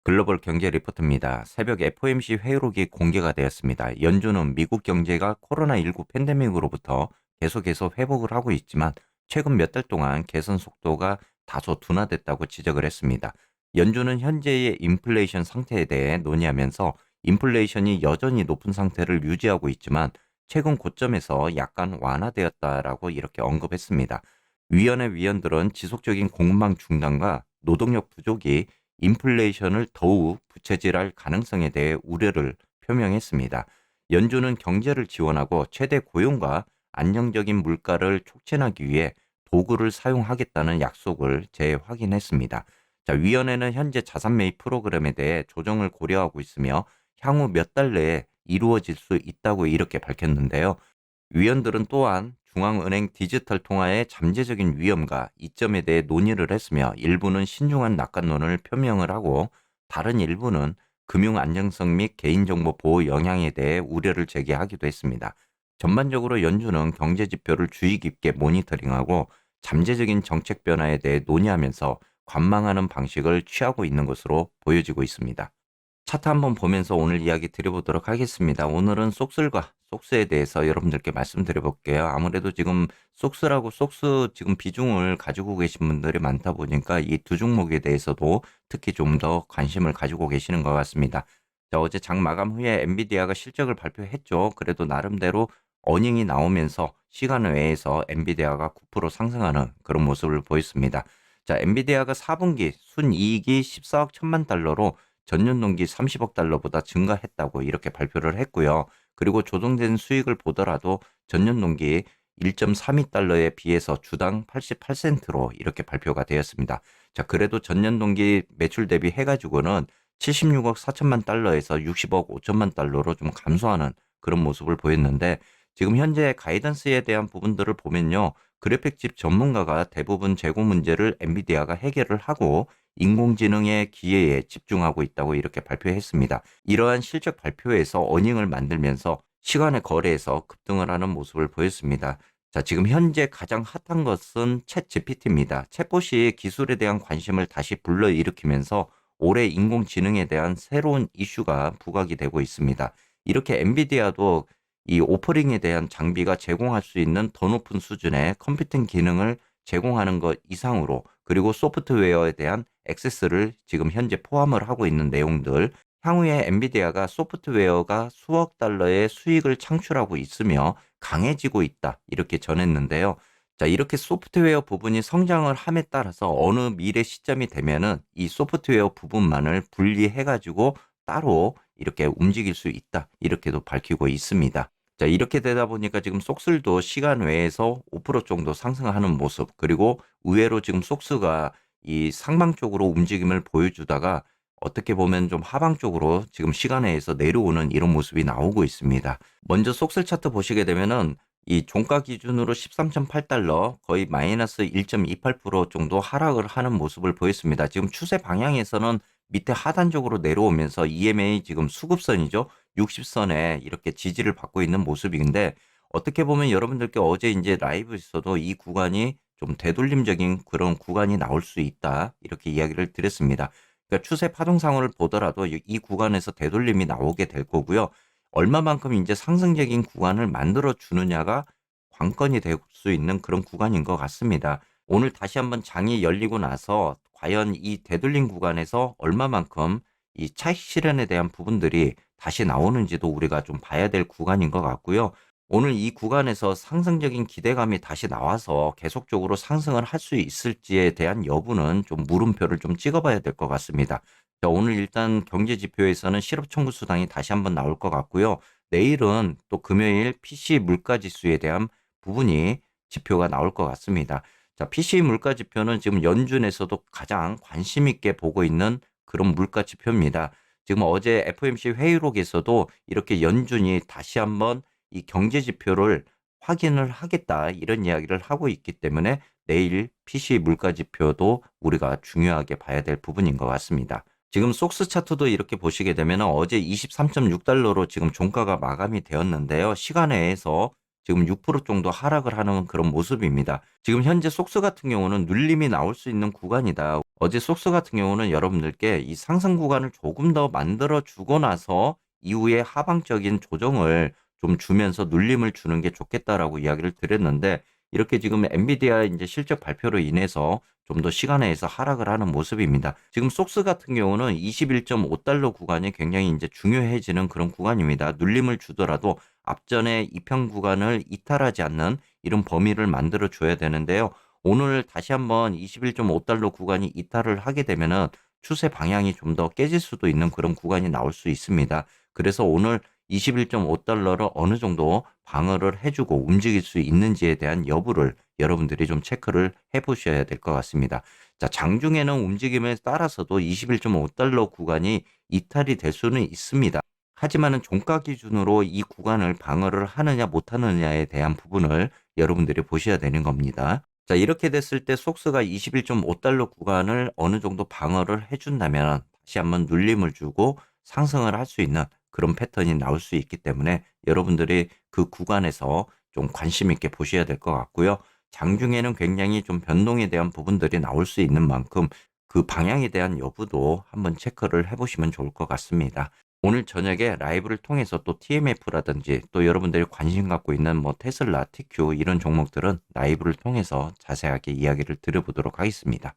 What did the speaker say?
글로벌 경제 리포트입니다. 새벽 FOMC 회의록이 공개가 되었습니다. 연준은 미국 경제가 코로나19 팬데믹으로부터 계속해서 회복을 하고 있지만 최근 몇 달 동안 개선 속도가 다소 둔화됐다고 지적을 했습니다. 연준은 현재의 인플레이션 상태에 대해 논의하면서 인플레이션이 여전히 높은 상태를 유지하고 있지만 최근 고점에서 약간 완화되었다라고 이렇게 언급했습니다. 위원회 위원들은 지속적인 공급망 중단과 노동력 부족이 인플레이션을 더욱 부채질할 가능성에 대해 우려를 표명했습니다. 연준은 경제를 지원하고 최대 고용과 안정적인 물가를 촉진하기 위해 도구를 사용하겠다는 약속을 재확인했습니다. 자, 위원회는 현재 자산 매입 프로그램에 대해 조정을 고려하고 있으며 향후 몇 달 내에 이루어질 수 있다고 이렇게 밝혔는데요. 위원들은 또한 중앙은행 디지털 통화의 잠재적인 위험과 이점에 대해 논의를 했으며 일부는 신중한 낙관론을 표명을 하고 다른 일부는 금융 안정성 및 개인정보 보호 영향에 대해 우려를 제기하기도 했습니다. 전반적으로 연준은 경제 지표를 주의 깊게 모니터링하고 잠재적인 정책 변화에 대해 논의하면서 관망하는 방식을 취하고 있는 것으로 보여지고 있습니다. 차트 한번 보면서 오늘 이야기 드려보도록 하겠습니다. 오늘은 속슬과 속스에 대해서 여러분들께 말씀드려 볼게요. 아무래도 지금 속스라고 속스 지금 비중을 가지고 계신 분들이 많다 보니까 이 두 종목에 대해서도 특히 좀 더 관심을 가지고 계시는 것 같습니다. 자, 어제 장 마감 후에 엔비디아가 실적을 발표했죠. 그래도 나름대로 어닝이 나오면서 시간 외에서 엔비디아가 9% 상승하는 그런 모습을 보였습니다. 자, 엔비디아가 4분기 순이익이 14억 1천만 달러로 전년 동기 30억 달러보다 증가했다고 이렇게 발표를 했고요. 그리고 조정된 수익을 보더라도 전년 동기 1.32달러에 비해서 주당 88센트로 이렇게 발표가 되었습니다. 자, 그래도 전년 동기 매출 대비 해가지고는 76억 4천만 달러에서 60억 5천만 달러로 좀 감소하는 그런 모습을 보였는데 지금 현재 가이던스에 대한 부분들을 보면요. 그래픽칩 전문가가 대부분 재고 문제를 엔비디아가 해결을 하고 인공지능의 기회에 집중하고 있다고 이렇게 발표했습니다. 이러한 실적 발표에서 어닝을 만들면서 시간의 거래에서 급등을 하는 모습을 보였습니다. 자, 지금 현재 가장 핫한 것은 챗 GPT입니다. 챗봇이 기술에 대한 관심을 다시 불러일으키면서 올해 인공지능에 대한 새로운 이슈가 부각이 되고 있습니다. 이렇게 엔비디아도 이 오퍼링에 대한 장비가 제공할 수 있는 더 높은 수준의 컴퓨팅 기능을 제공하는 것 이상으로 그리고 소프트웨어에 대한 액세스를 지금 현재 포함을 하고 있는 내용들 향후에 엔비디아가 소프트웨어가 수억 달러의 수익을 창출하고 있으며 강해지고 있다 이렇게 전했는데요. 자, 이렇게 소프트웨어 부분이 성장을 함에 따라서 어느 미래 시점이 되면은 이 소프트웨어 부분만을 분리해 가지고 따로 이렇게 움직일 수 있다 이렇게도 밝히고 있습니다. 자, 이렇게 되다 보니까 지금 속슬도 시간 외에서 5% 정도 상승하는 모습, 그리고 의외로 지금 속스가 이 상방 쪽으로 움직임을 보여주다가 어떻게 보면 좀 하방 쪽으로 지금 시간 외에서 내려오는 이런 모습이 나오고 있습니다. 먼저 속슬 차트 보시게 되면은 이 종가 기준으로 13.8달러 거의 마이너스 1.28% 정도 하락을 하는 모습을 보였습니다. 지금 추세 방향에서는 밑에 하단적으로 내려오면서 EMA 지금 수급선이죠. 60선에 이렇게 지지를 받고 있는 모습인데 어떻게 보면 여러분들께 어제 이제 라이브에서도 이 구간이 좀 되돌림적인 그런 구간이 나올 수 있다. 이렇게 이야기를 드렸습니다. 그러니까 추세 파동상을 보더라도 이 구간에서 되돌림이 나오게 될 거고요. 얼마만큼 이제 상승적인 구간을 만들어 주느냐가 관건이 될 수 있는 그런 구간인 것 같습니다. 오늘 다시 한번 장이 열리고 나서 과연 이 되돌림 구간에서 얼마만큼 이 차익 실현에 대한 부분들이 다시 나오는지도 우리가 좀 봐야 될 구간인 것 같고요. 오늘 이 구간에서 상승적인 기대감이 다시 나와서 계속적으로 상승을 할 수 있을지에 대한 여부는 좀 물음표를 좀 찍어봐야 될 것 같습니다. 자, 오늘 일단 경제 지표에서는 실업 청구 수당이 다시 한번 나올 것 같고요. 내일은 또 금요일 PC 물가 지수에 대한 부분이 지표가 나올 것 같습니다. 자, PC 물가 지표는 지금 연준에서도 가장 관심 있게 보고 있는 그런 물가 지표입니다. 지금 어제 FOMC 회의록에서도 이렇게 연준이 다시 한번 이 경제 지표를 확인을 하겠다 이런 이야기를 하고 있기 때문에 내일 PC 물가 지표도 우리가 중요하게 봐야 될 부분인 것 같습니다. 지금 속스 차트도 이렇게 보시게 되면 어제 23.6달러로 지금 종가가 마감이 되었는데요. 시간 외에서 지금 6% 정도 하락을 하는 그런 모습입니다. 지금 현재 속스 같은 경우는 눌림이 나올 수 있는 구간이다. 어제 속스 같은 경우는 여러분들께 이 상승 구간을 조금 더 만들어 주고 나서 이후에 하방적인 조정을 좀 주면서 눌림을 주는 게 좋겠다라고 이야기를 드렸는데, 이렇게 지금 엔비디아 이제 실적 발표로 인해서 좀 더 시간에서 하락을 하는 모습입니다. 지금 속스 같은 경우는 21.5달러 구간이 굉장히 이제 중요해지는 그런 구간입니다. 눌림을 주더라도 앞전에 이평 구간을 이탈하지 않는 이런 범위를 만들어 줘야 되는데요. 오늘 다시 한번 21.5달러 구간이 이탈을 하게 되면은 추세 방향이 좀 더 깨질 수도 있는 그런 구간이 나올 수 있습니다. 그래서 오늘 21.5달러를 어느 정도 방어를 해주고 움직일 수 있는지에 대한 여부를 여러분들이 좀 체크를 해보셔야 될 것 같습니다. 자, 장중에는 움직임에 따라서도 21.5달러 구간이 이탈이 될 수는 있습니다. 하지만은 종가 기준으로 이 구간을 방어를 하느냐 못하느냐에 대한 부분을 여러분들이 보셔야 되는 겁니다. 자, 이렇게 됐을 때 속스가 21.5달러 구간을 어느 정도 방어를 해준다면 다시 한번 눌림을 주고 상승을 할 수 있는 그런 패턴이 나올 수 있기 때문에 여러분들이 그 구간에서 좀 관심 있게 보셔야 될 것 같고요. 장중에는 굉장히 좀 변동에 대한 부분들이 나올 수 있는 만큼 그 방향에 대한 여부도 한번 체크를 해보시면 좋을 것 같습니다. 오늘 저녁에 라이브를 통해서 또 TMF라든지 또 여러분들이 관심 갖고 있는 뭐 테슬라, TQ 이런 종목들은 라이브를 통해서 자세하게 이야기를 드려보도록 하겠습니다.